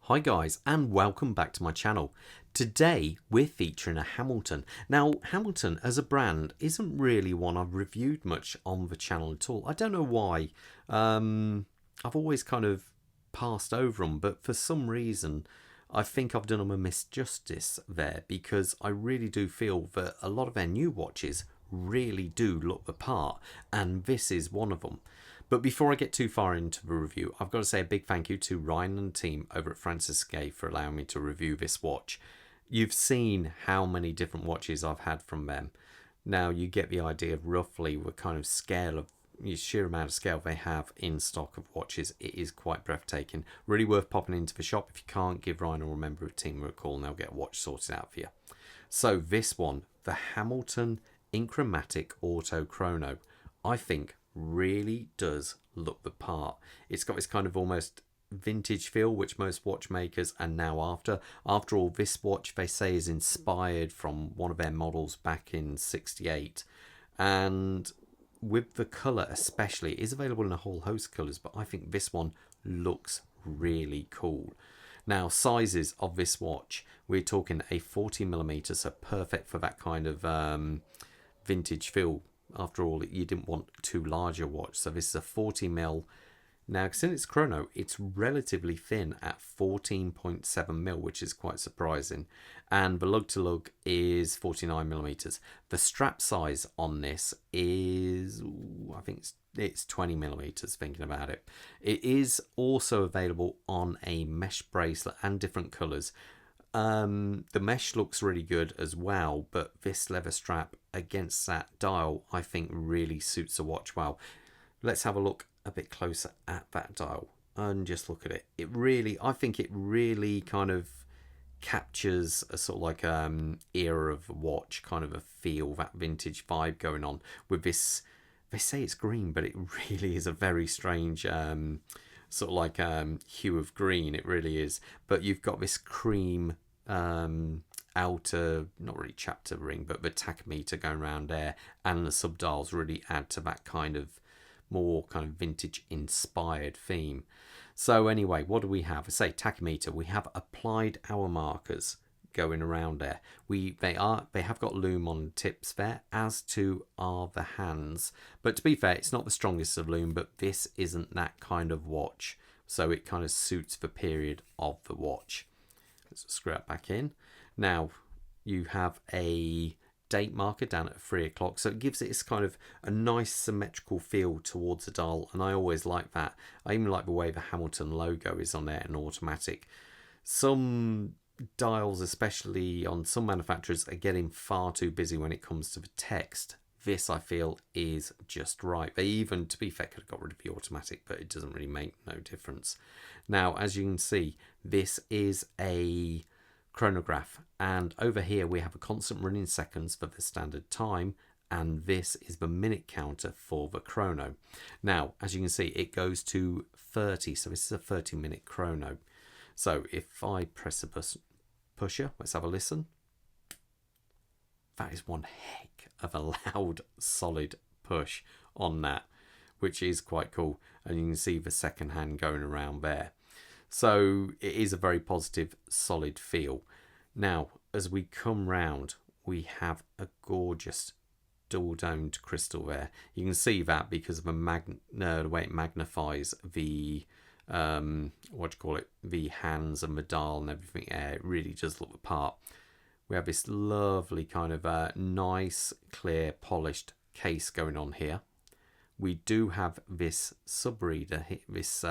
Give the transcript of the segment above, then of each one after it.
Hi guys, and welcome back to my channel. Today we're featuring a Hamilton. Now Hamilton as a brand isn't really one I've reviewed much on the channel at all. I don't know why. I've always kind of passed over them, but for some reason I think I've done them a misjustice there, because I really do feel that a lot of their new watches really do look the part, and this is one of them. But before I get too far into the review, I've got to say a big thank you to Ryan and team over at Francis Gaye for allowing me to review this watch. You've seen how many different watches I've had from them. Now you get the idea of roughly the kind of scale of sheer amount of scale they have in stock of watches. It is quite breathtaking. Really worth popping into the shop. If you can't, give Ryan or a member of the team a call and they'll get a watch sorted out for you. So this one, the Hamilton Intra Matic Auto Chrono, I think really does look the part. It's got this kind of almost vintage feel, which most watchmakers are now after. After all, this watch they say is inspired from one of their models back in '68, and with the colour especially, it is available in a whole host of colours, but I think this one looks really cool. Now, sizes of this watch, we're talking a 40mm, so perfect for that kind of vintage feel. After all, you didn't want too large a watch, so this is a 40mm. Now, since it's Chrono, it's relatively thin at 14.7mm, which is quite surprising. And the lug to lug is 49mm. The strap size on this is, I think it's 20mm, thinking about it. It is also available on a mesh bracelet and different colours. The mesh looks really good as well, but this leather strap against that dial I think really suits the watch well. Let's have a look a bit closer at that dial and just look at it. I think it really kind of captures a sort of like era of the watch, kind of a feel, that vintage vibe going on with this. They say it's green, but it really is a very strange sort of like hue of green. It really is. But you've got this cream outer, not really chapter ring, but the tachymeter going around there, and the subdials really add to that kind of more kind of vintage inspired theme. So anyway, what do we have? I say tachymeter. We have applied hour markers going around there. They have got lume on tips there, as to are the hands. But to be fair, it's not the strongest of lume, but this isn't that kind of watch, so it kind of suits the period of the watch. Let's screw it back in. Now you have a date marker down at 3 o'clock, so it gives it this kind of a nice symmetrical feel towards the dial, and I always like that. I even like the way the Hamilton logo is on there and automatic. Some dials, especially on some manufacturers, are getting far too busy when it comes to the text. This I feel is just right. They even, to be fair, could have got rid of the automatic, but it doesn't really make no difference. Now, as you can see, this is a chronograph, and over here we have a constant running seconds for the standard time, and this is the minute counter for the chrono. Now, as you can see, it goes to 30, so this is a 30-minute chrono. So if I press the pusher, let's have a listen. That is one heck of a loud, solid push on that, which is quite cool. And you can see the second hand going around there. So it is a very positive, solid feel. Now, as we come round, we have a gorgeous dual-domed crystal there. You can see that because of the way it magnifies the the hands and the dial and everything. It really does look the part. We have this lovely kind of nice, clear, polished case going on here. We do have this sub-reader, this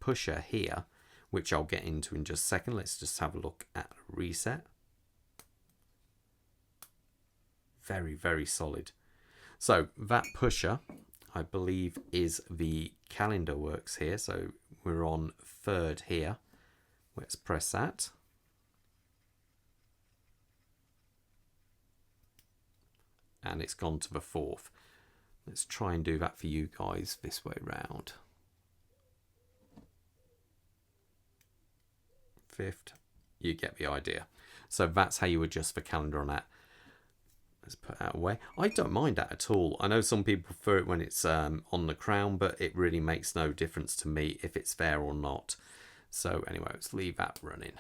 pusher here, which I'll get into in just a second. Let's just have a look at reset. Very, very solid. So that pusher, I believe, is the calendar works here. So we're on 3rd here. Let's press that. And it's gone to the 4th. Let's try and do that for you guys this way round. 5th, you get the idea. So that's how you adjust the calendar on that. Let's put that away. I don't mind that at all. I know some people prefer it when it's on the crown, but it really makes no difference to me if it's there or not. So anyway, let's leave that running.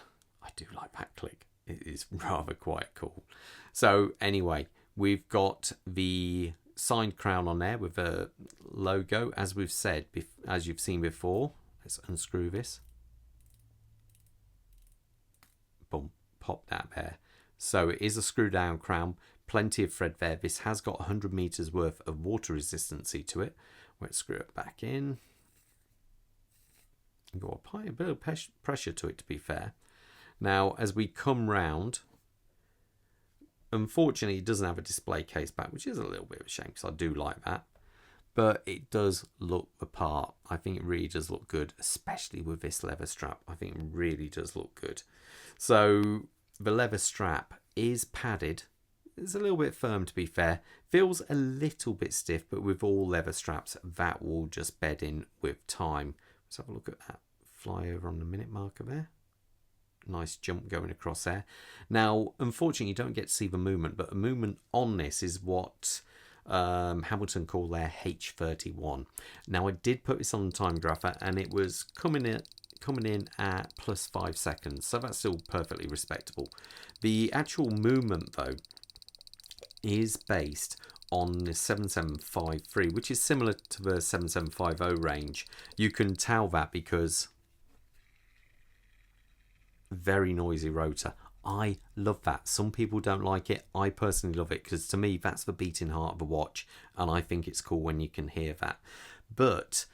I do like that click. It is rather quite cool. So anyway, we've got the signed crown on there with a logo, as we've said, as you've seen before. Let's unscrew this. Boom, pop that there. So it is a screw down crown, plenty of thread there. This has got 100 meters worth of water resistancy to it. Let's screw it back in. Got a bit of pressure to it, to be fair. Now, as we come round, unfortunately, it doesn't have a display case back, which is a little bit of a shame because I do like that. But it does look the part. I think it really does look good, especially with this leather strap. I think it really does look good. So the leather strap is padded. It's a little bit firm, to be fair. Feels a little bit stiff, but with all leather straps, that will just bed in with time. Let's have a look at that fly over on the minute marker there. Nice jump going across there. Now, unfortunately, you don't get to see the movement, but the movement on this is what Hamilton call their H31. Now, I did put this on the time grapher, and it was coming in at plus 5 seconds, so that's still perfectly respectable. The actual movement, though, is based on the 7753, which is similar to the 7750 range. You can tell that because very noisy rotor. I love that. Some people don't like it. I personally love it because to me that's the beating heart of a watch, and I think it's cool when you can hear that. But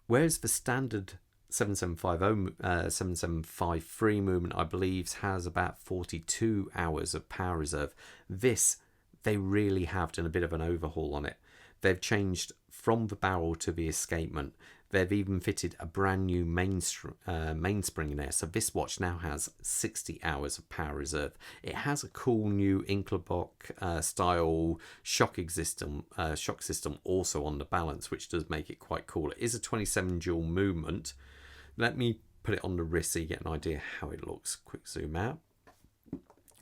whereas the standard 7750 7753 movement, I believe, has about 42 hours of power reserve, this, they really have done a bit of an overhaul on it. They've changed from the barrel to the escapement. They've even fitted a brand new mainspring in there. So this watch now has 60 hours of power reserve. It has a cool new Inklerbach style shock system also on the balance, which does make it quite cool. It is a 27 dual movement. Let me put it on the wrist so you get an idea how it looks. Quick zoom out.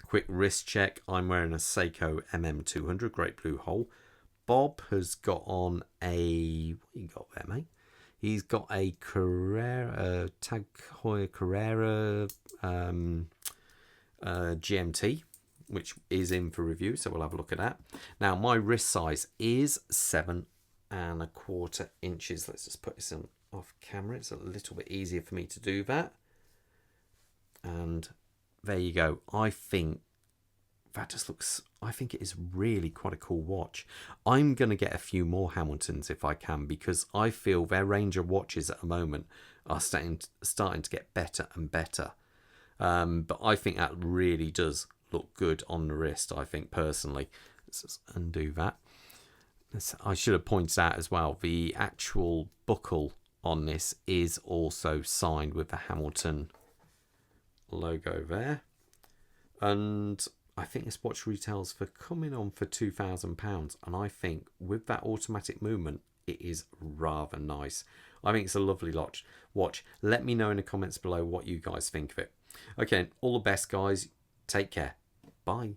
Quick wrist check. I'm wearing a Seiko MM200, great blue hole. Bob has got on a, what you got there, mate? He's got a Carrera, Tag Heuer Carrera GMT, which is in for review, so we'll have a look at that. Now, my wrist size is 7¼ inches. Let's just put this on off camera. It's a little bit easier for me to do that. And there you go. I think that just looks, I think it is really quite a cool watch. I'm going to get a few more Hamiltons if I can, because I feel their range of watches at the moment are starting to get better and better. But I think that really does look good on the wrist, I think, personally. Let's just undo that. I should have pointed out as well, the actual buckle on this is also signed with the Hamilton logo there. And I think this watch retails for coming on for £2,000, and I think with that automatic movement, it is rather nice. I think it's a lovely watch. Let me know in the comments below what you guys think of it. Okay, all the best, guys. Take care. Bye.